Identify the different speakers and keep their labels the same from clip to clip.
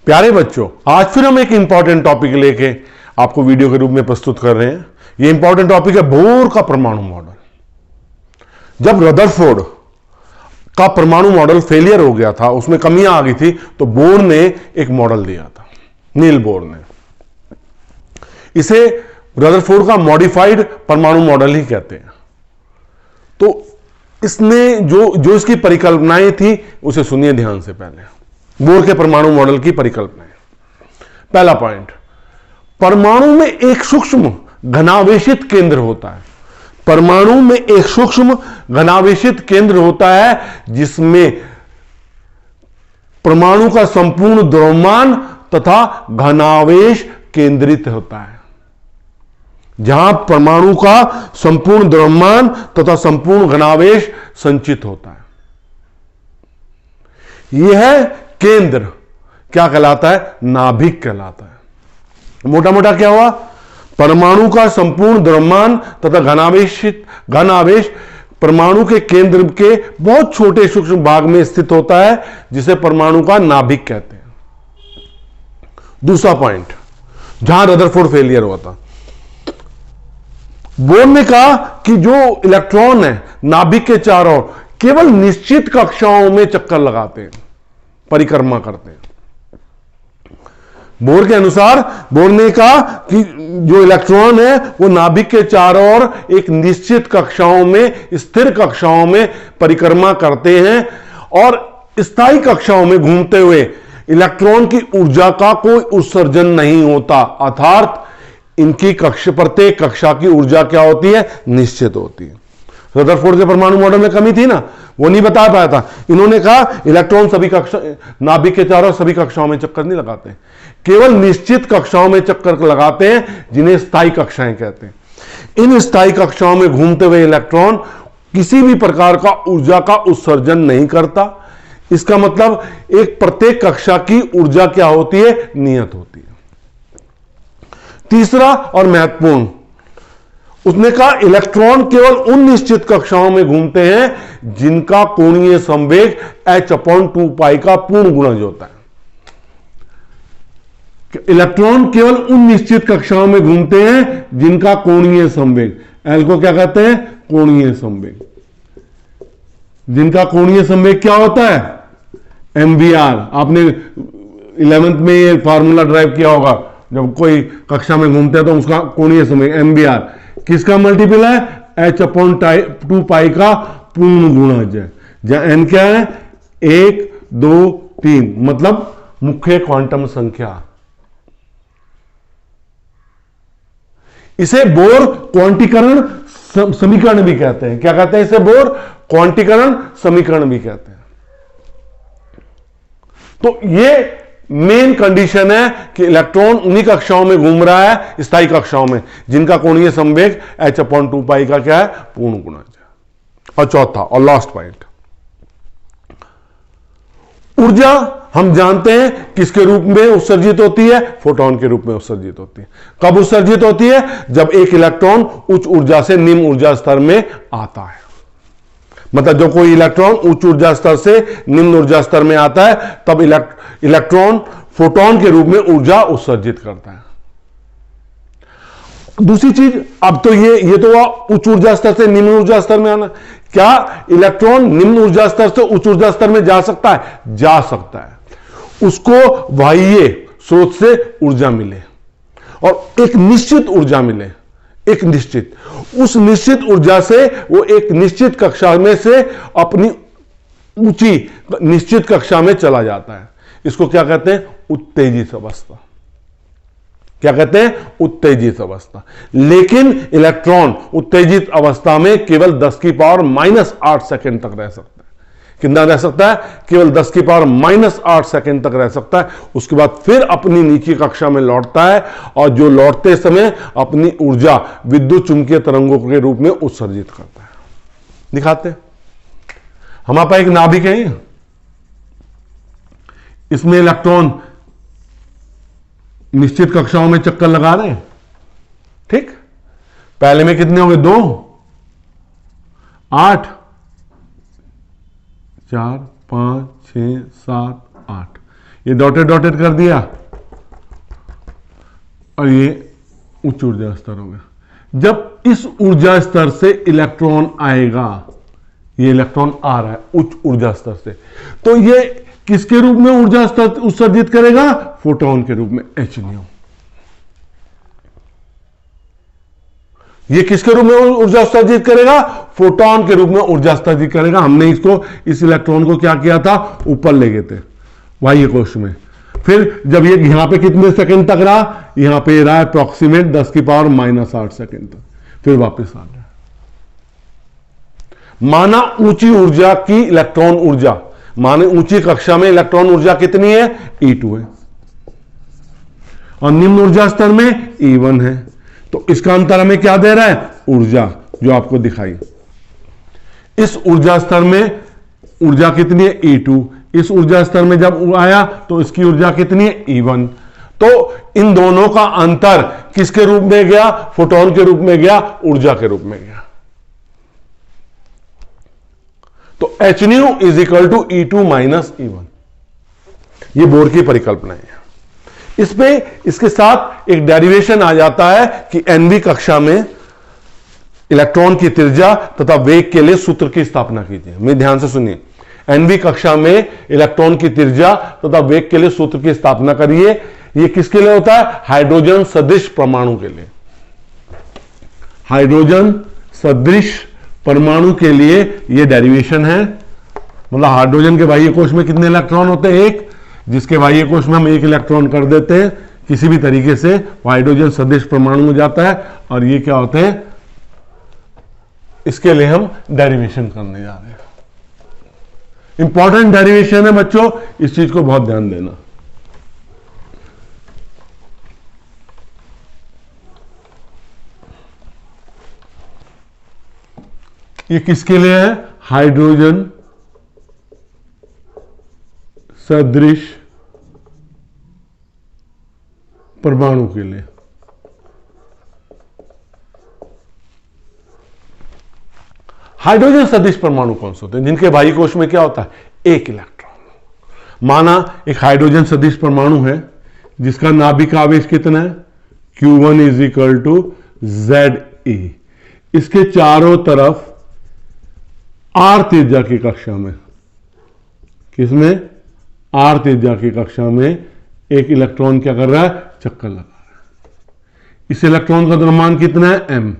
Speaker 1: प्यारे बच्चों, आज फिर हम एक इंपॉर्टेंट टॉपिक लेके आपको वीडियो के रूप में प्रस्तुत कर रहे हैं। ये इंपॉर्टेंट टॉपिक है बोर का परमाणु मॉडल। जब रदरफोर्ड का परमाणु मॉडल फेलियर हो गया था, उसमें कमियां आ गई थी, तो बोर ने एक मॉडल दिया था, नील बोर ने। इसे रदरफोर्ड का मॉडिफाइड परमाणु मॉडल ही कहते हैं। तो इसने जो इसकी परिकल्पनाएं थी उसे सुनिए ध्यान से। पहले बोर के परमाणु मॉडल की परिकल्पनाएं। पहला पॉइंट, परमाणु में एक सूक्ष्म घनावेशित केंद्र होता है। परमाणु में एक सूक्ष्म घनावेशित केंद्र होता है जिसमें परमाणु का संपूर्ण द्रव्यमान तथा घनावेश केंद्रित होता है। जहां परमाणु का संपूर्ण द्रव्यमान तथा संपूर्ण घनावेश संचित होता है। यह केंद्र क्या कहलाता है? नाभिक कहलाता है। मोटा मोटा क्या हुआ? परमाणु का संपूर्ण द्रव्यमान तथा घनावेश परमाणु के केंद्र के बहुत छोटे सूक्ष्म भाग में स्थित होता है, जिसे परमाणु का नाभिक कहते हैं। दूसरा पॉइंट, जहां रदरफोर्ड फेलियर हुआ था, बोर ने कहा कि जो इलेक्ट्रॉन है नाभिक के चारों ओर केवल निश्चित कक्षाओं में चक्कर लगाते हैं, परिक्रमा करते हैं। बोर के अनुसार बोर ने कहा कि जो इलेक्ट्रॉन है वो नाभिक के चारों ओर एक निश्चित कक्षाओं में, स्थिर कक्षाओं में परिक्रमा करते हैं और स्थायी कक्षाओं में घूमते हुए इलेक्ट्रॉन की ऊर्जा का कोई उत्सर्जन नहीं होता। अर्थात इनकी प्रत्येक कक्षा की ऊर्जा क्या होती है? निश्चित होती है। रदरफोर्ड के परमाणु मॉडल में कमी थी ना, वो नहीं बता पाया था। इन्होंने कहा इलेक्ट्रॉन सभी कक्षा नाभिक के चारों सभी कक्षाओं में चक्कर नहीं लगाते, केवल निश्चित कक्षाओं में चक्कर लगाते हैं, जिन्हें स्थायी कक्षाएं कहते हैं। इन स्थायी कक्षाओं में घूमते हुए इलेक्ट्रॉन किसी भी प्रकार का ऊर्जा का उत्सर्जन नहीं करता। इसका मतलब एक प्रत्येक कक्षा की ऊर्जा क्या होती है? नियत होती है। तीसरा और महत्वपूर्ण, उसने कहा इलेक्ट्रॉन केवल उन निश्चित कक्षाओं में घूमते हैं जिनका कोणीय संवेग h/2π का पूर्ण गुणज होता है। इलेक्ट्रॉन केवल उन निश्चित कक्षाओं में घूमते हैं जिनका कोणीय संवेग, एल को क्या कहते हैं? कोणीय संवेग। जिनका कोणीय संवेग क्या होता है? mvr। आपने 11th में ये फार्मूला ड्राइव किया होगा, जब कोई कक्षा में घूमते हैं तो उसका कोणीय संवेग mvr किसका मल्टीपल है? h/2π का पूर्ण गुणज है। जहां n क्या है? 1, 2, 3, मतलब मुख्य क्वांटम संख्या। इसे बोर क्वांटीकरण समीकरण भी कहते हैं। क्या कहते हैं इसे? बोर क्वांटीकरण समीकरण भी कहते हैं। तो ये मेन कंडीशन है कि इलेक्ट्रॉन उन्हीं कक्षाओं में घूम रहा है, स्थायी कक्षाओं में, जिनका कोणीय संवेग h/2π का क्या है? पूर्ण गुणज है। और चौथा और लास्ट पॉइंट, ऊर्जा हम जानते हैं किसके रूप में उत्सर्जित होती है? फोटोन के रूप में उत्सर्जित होती है। कब उत्सर्जित होती है? जब एक इलेक्ट्रॉन उच्च ऊर्जा से निम्न ऊर्जा स्तर में आता है। मतलब जब कोई इलेक्ट्रॉन उच्च ऊर्जा स्तर से निम्न ऊर्जा स्तर में आता है, तब इलेक्ट्रॉन फोटोन के रूप में ऊर्जा उत्सर्जित करता है। दूसरी चीज, अब तो ये तो उच्च ऊर्जा स्तर से निम्न ऊर्जा स्तर में आना। क्या इलेक्ट्रॉन निम्न ऊर्जा स्तर से उच्च ऊर्जा स्तर में जा सकता है? जा सकता है। उसको बाह्य स्रोत से ऊर्जा मिले और एक निश्चित ऊर्जा मिले, एक निश्चित, उस निश्चित ऊर्जा से वो एक निश्चित कक्षा में से अपनी ऊंची निश्चित कक्षा में चला जाता है। इसको क्या कहते हैं? उत्तेजित अवस्था। क्या कहते हैं? उत्तेजित अवस्था। लेकिन इलेक्ट्रॉन उत्तेजित अवस्था में केवल 10⁻⁻8 सेकंड तक रह सकता है। कितना रह सकता है? केवल 10⁻⁻8 सेकंड तक रह सकता है। उसके बाद फिर अपनी नीची कक्षा में लौटता है और जो लौटते समय अपनी ऊर्जा विद्युत चुंबकीय तरंगों के रूप में उत्सर्जित करता है। दिखाते हैं। हमारे पास एक नाभिक है, इसमें इलेक्ट्रॉन निश्चित कक्षाओं में चक्कर लगा रहे हैं। ठीक, पहले में कितने हो गए? 2, 8, 4 5 6 7 8, ये डॉटेड डॉटेड कर दिया और ये उच्च ऊर्जा स्तर हो गया। जब इस ऊर्जा स्तर से इलेक्ट्रॉन आएगा, ये इलेक्ट्रॉन आ रहा है उच्च ऊर्जा स्तर से, तो ये किसके रूप में ऊर्जा स्तर उत्सर्जित करेगा? फोटोन के रूप में, Hν। ये किसके रूप में ऊर्जा उत्सर्जित करेगा? फोटोन के रूप में ऊर्जा उत्सर्जित करेगा। हमने इसको, इस इलेक्ट्रॉन को क्या किया था? ऊपर ले गए थे बाह्य कोश में। फिर जब ये यहां पे कितने सेकंड तक रहा? यहां पे रहा अप्रोक्सीमेट 10⁻⁻8 सेकंड तक, फिर वापस आ गया। माना ऊंची ऊर्जा की इलेक्ट्रॉन ऊर्जा, माने ऊंची कक्षा में इलेक्ट्रॉन ऊर्जा कितनी है? E2 है, और निम्न ऊर्जा स्तर में E1 है। तो इसका अंतर हमें क्या दे रहा है? ऊर्जा, जो आपको दिखाई। इस ऊर्जा स्तर में ऊर्जा कितनी है? E2। इस ऊर्जा स्तर में जब आया तो इसकी ऊर्जा कितनी है? E1। तो इन दोनों का अंतर किसके रूप में गया? फोटोन के रूप में गया, ऊर्जा के रूप में गया। तो Hν is equal to E2 minus E1। ये बोर की परिकल्पना है। इस पे इसके साथ एक डेरिवेशन आ जाता है कि Nv कक्षा में इलेक्ट्रॉन की त्रिज्या तथा वेग के लिए सूत्र की स्थापना कीजिए। मैं ध्यान से सुनिए, Nv कक्षा में इलेक्ट्रॉन की त्रिज्या तथा वेग के लिए सूत्र की स्थापना करिए। यह किसके लिए होता है? हाइड्रोजन सदृश परमाणु के लिए। हाइड्रोजन सदृश परमाणु के लिए यह डेरिवेशन है। मतलब हाइड्रोजन के बाह्य कोश में कितने इलेक्ट्रॉन होते हैं? एक। जिसके बाह्य कोश में हम एक इलेक्ट्रॉन कर देते हैं किसी भी तरीके से, हाइड्रोजन सदृश परमाणु में जाता है। और ये क्या होते हैं? इसके लिए हम डेरिवेशन करने जा रहे हैं। इंपॉर्टेंट डेरिवेशन है बच्चों, इस चीज को बहुत ध्यान देना। ये किसके लिए है? हाइड्रोजन सदृश परमाणु के लिए। हाइड्रोजन सदृश परमाणु कौन से होते हैं? जिनके बाह्य कोश में क्या होता है? एक इलेक्ट्रॉन। माना एक हाइड्रोजन सदृश परमाणु है जिसका नाभिक आवेश कितना है? Q1 is equal to Ze। इसके चारों तरफ R त्रिज्या की कक्षा में, किसमें? R त्रिज्या की कक्षा में एक इलेक्ट्रॉन क्या कर रहा है? चक्कर लगा रहा है। इस इलेक्ट्रॉन का द्रव्यमान कितना है? M।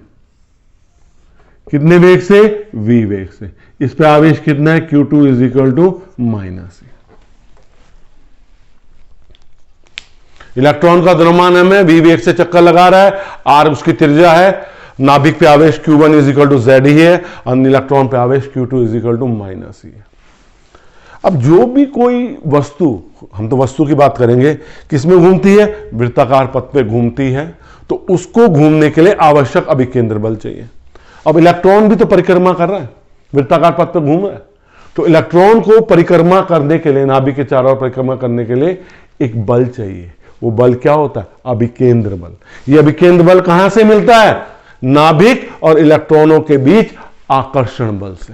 Speaker 1: कितने वेग से? V वेग से। इस पे आवेश कितना है? Q2 is equal to -E। Electron का द्रव्यमान M है, V वेग से चक्कर लगा रहा है, R उसकी त्रिज्या है, नाभिक पे आवेश Q1 is equal to Z ही है, और इलेक्ट्रॉन पे आवेश Q2 is equal to -E है। अब जो भी कोई वस्तु, हम तो वस्तु की बात करेंगे, किसमें घूमती है? वृत्ताकार पथ पे घूमती है, तो उसको घूमने के लिए आवश्यक अभिकेंद्र बल चाहिए। अब इलेक्ट्रॉन भी तो परिक्रमा कर रहा है, वृत्ताकार पथ पे घूम रहा है, तो इलेक्ट्रॉन को परिक्रमा करने के लिए, नाभिक के चारों ओर परिक्रमा करने के लिए एक बल चाहिए। वो बल क्या होता है? अभिकेंद्र बल। ये अभिकेंद्र बल कहां से मिलता है? नाभिक और इलेक्ट्रॉनों के बीच आकर्षण बल से।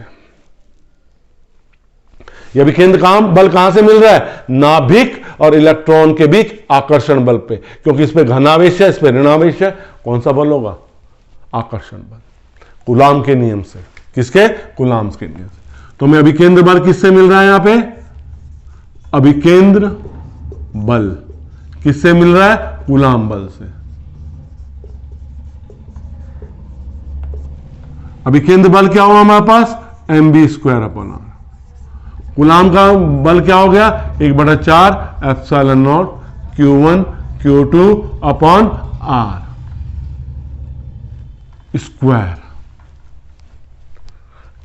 Speaker 1: यह अभिकेंद्र बल कहां से मिल रहा है? नाभिक और इलेक्ट्रॉन के बीच आकर्षण बल पे, क्योंकि इस पे धनावेश है, इस पे ऋणावेश है। कौन सा बल होगा? आकर्षण बल, कूलाम के नियम से। किसके? कूलाम के नियम से। तो मैं अभिकेंद्र बल किससे मिल रहा है? यहां पे अभिकेंद्र बल किससे मिल रहा है? कूलाम बल से। अभिकेंद्र बल क्या हुआ हमारे पास? mv²/r। कूलाम का बल क्या हो गया? 1/4 ε0 Q1 Q2/r स्क्वायर।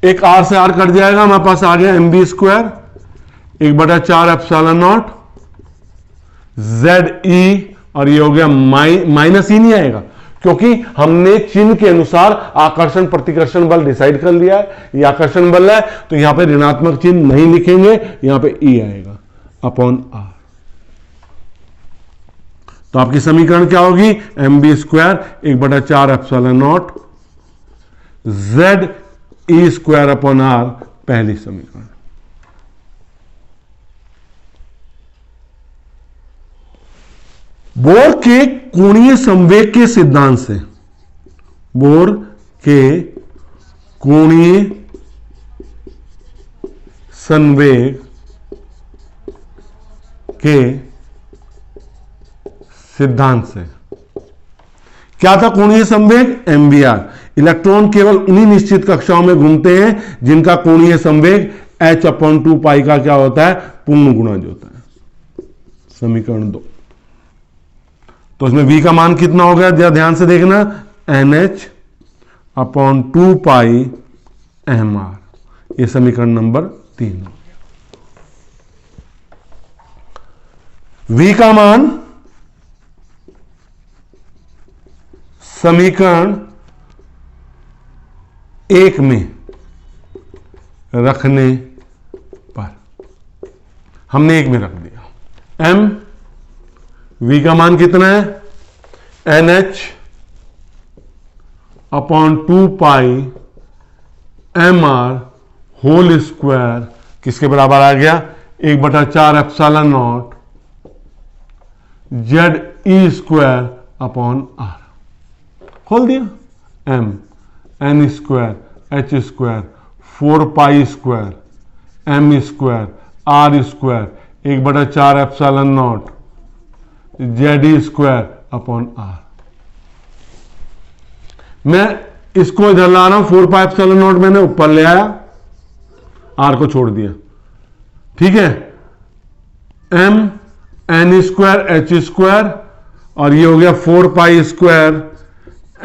Speaker 1: एक R से R कट जाएगा, हमारे पास आ गया mv², 1/4 ε0 Ze, और ये हो गया माइनस ही नहीं आएगा, क्योंकि हमने चिन्ह के अनुसार आकर्षण प्रतिकर्षण बल डिसाइड कर लिया है। ये आकर्षण बल है, तो यहां पे ऋणात्मक चिन्ह नहीं लिखेंगे, यहां पे E आएगा /r। तो आपकी समीकरण क्या होगी? mv² 1/4 ε0 Ze² /r, पहली समीकरण। बोर के कोणीय संवेग के सिद्धांत से, बोर के कोणीय संवेग के सिद्धांत से क्या था कोणीय संवेग? mvr। इलेक्ट्रॉन केवल उन्हीं निश्चित कक्षाओं में घूमते हैं जिनका कोणीय संवेग h/2 का क्या होता है? पूर्ण गुणज होता है। समीकरण 2। तो इसमें v का मान कितना हो गया? जरा ध्यान से देखना, nh/2πmr। ये समीकरण नंबर 3 हो गया। v का मान समीकरण 1 में रखने पर हमने 1 में रख दिया। m v का मान कितना है? nh/2πmr होल स्क्वायर किसके बराबर आ गया? 1/4 ZE²/r। खोल दिया। m n square h square 4π square m square r square 1/4 ZE²/r। मैं इसको इधर ला रहा हूं, 4π मैंने ऊपर ले आया, r को छोड़ दिया। ठीक है, m n square h square और ये हो गया 4π स्क्वायर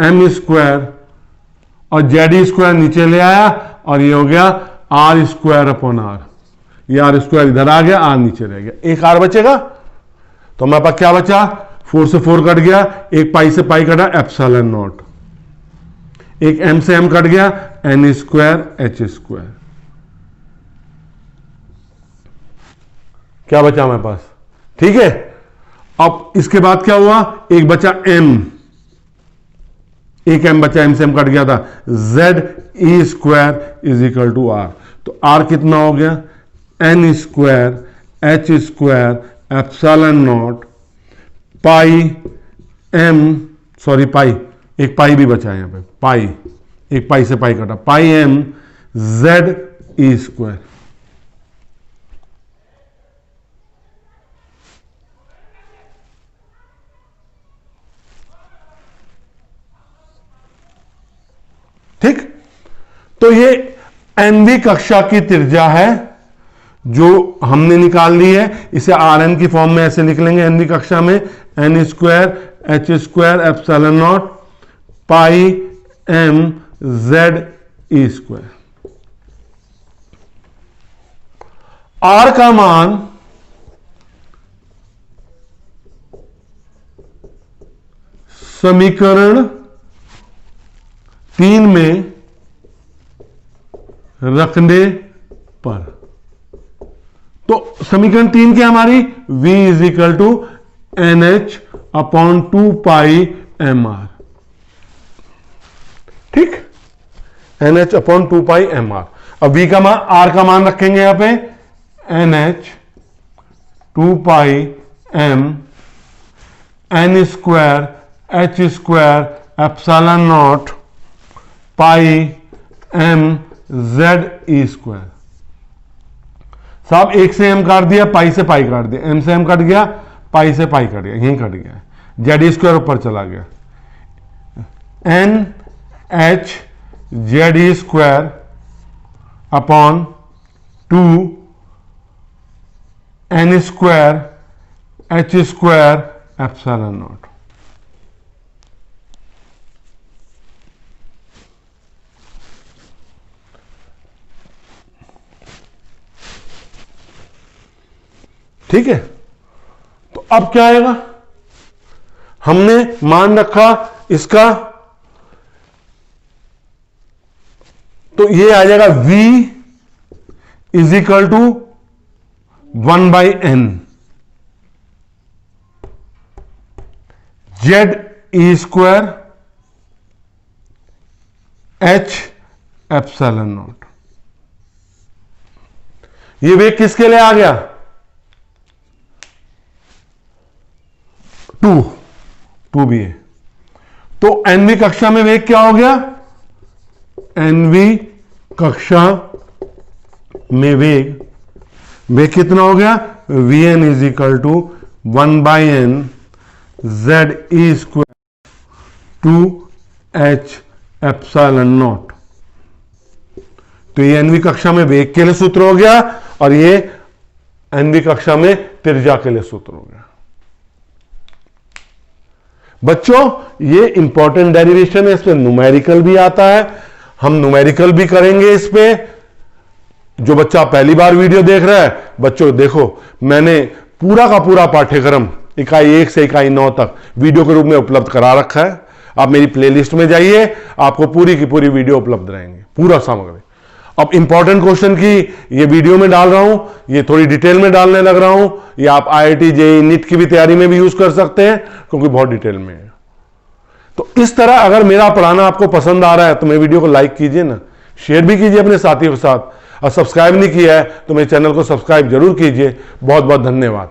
Speaker 1: m स्क्वायर और ZE² नीचे ले आया और ये हो गया r²/r। ये r² इधर आ गया, r नीचे रह गया, एक r बचेगा। तो हमारे पास क्या बचा? 4 से 4 कट गया, एक पाई से पाई कटा ε0, एक m से m कट गया n² h²। क्या बचा हमारे पास? ठीक है, अब इसके बाद क्या हुआ? एक बचा m, एक m बचा, m से m कट गया था, ZE²/r। तो r कितना हो गया? n² h² ε0 पाई m, सॉरी पाई, एक पाई भी बचा है यहां पे, पाई, एक पाई से पाई कटा, पाई m ZE²। ठीक, तो ये nवीं कक्षा की त्रिज्या है जो हमने निकाल ली है। इसे Rn की फॉर्म में ऐसे लिख लेंगे nवीं कक्षा में, n² h² ε0 पाई m ZE²। R का मान समीकरण 3 में रखने पर, तो समीकरण 3 क्या हमारी? v = nh/2πmr। ठीक, nh/2πmr। अब v का मान, r का मान रखेंगे यहां पे nh/2πm n² h² ε0 पाई m ZE²। साहब एक से m काट दिया, पाई से पाई काट दिया, m से m कट गया, पाई से पाई कट गया, यहीं कट गया, ZE² ऊपर चला गया, n h ZE² upon 2 n² h² ε0। ठीक है, तो अब क्या आएगा? हमने मान रखा इसका, तो ये आ जाएगा v = 1/n ZE² h ε0। ये वेग किसके लिए आ गया? टू भी है। तो nवीं कक्षा में वेग क्या हो गया? nवीं कक्षा में वेग कितना हो गया? Vn is equal to 1/n ZE² 2h epsilon naught. तो ये nवीं कक्षा में वेग के लिए सूत्र हो गया और ये nवीं कक्षा में त्रिज्या के लिए सूत्र हो गया। बच्चों ये इंपॉर्टेंट डेरिवेशन है, इसमें न्यूमेरिकल भी आता है, हम न्यूमेरिकल भी करेंगे इस पे। जो बच्चा पहली बार वीडियो देख रहा है, बच्चों देखो मैंने पूरा का पूरा पाठ्यक्रम इकाई 1 से इकाई 9 तक वीडियो के रूप में उपलब्ध करा रखा है। आप मेरी प्लेलिस्ट में जाइए, आपको पूरी की पूरी वीडियो उपलब्ध रहेंगे, पूरा सामग्री। अब इंपॉर्टेंट क्वेश्चन की ये वीडियो में डाल रहा हूं, ये थोड़ी डिटेल में डालने लग रहा हूं। ये आप IIT JEE नीट की भी तैयारी में भी यूज कर सकते हैं, क्योंकि बहुत डिटेल में है। तो इस तरह अगर मेरा पढ़ाना आपको पसंद आ रहा है तो मेरे वीडियो को लाइक कीजिए ना, शेयर भी कीजिए अपने साथियों के साथ, और सब्सक्राइब नहीं किया है तो मेरे चैनल को सब्सक्राइब जरूर कीजिए। बहुत बहुत धन्यवाद।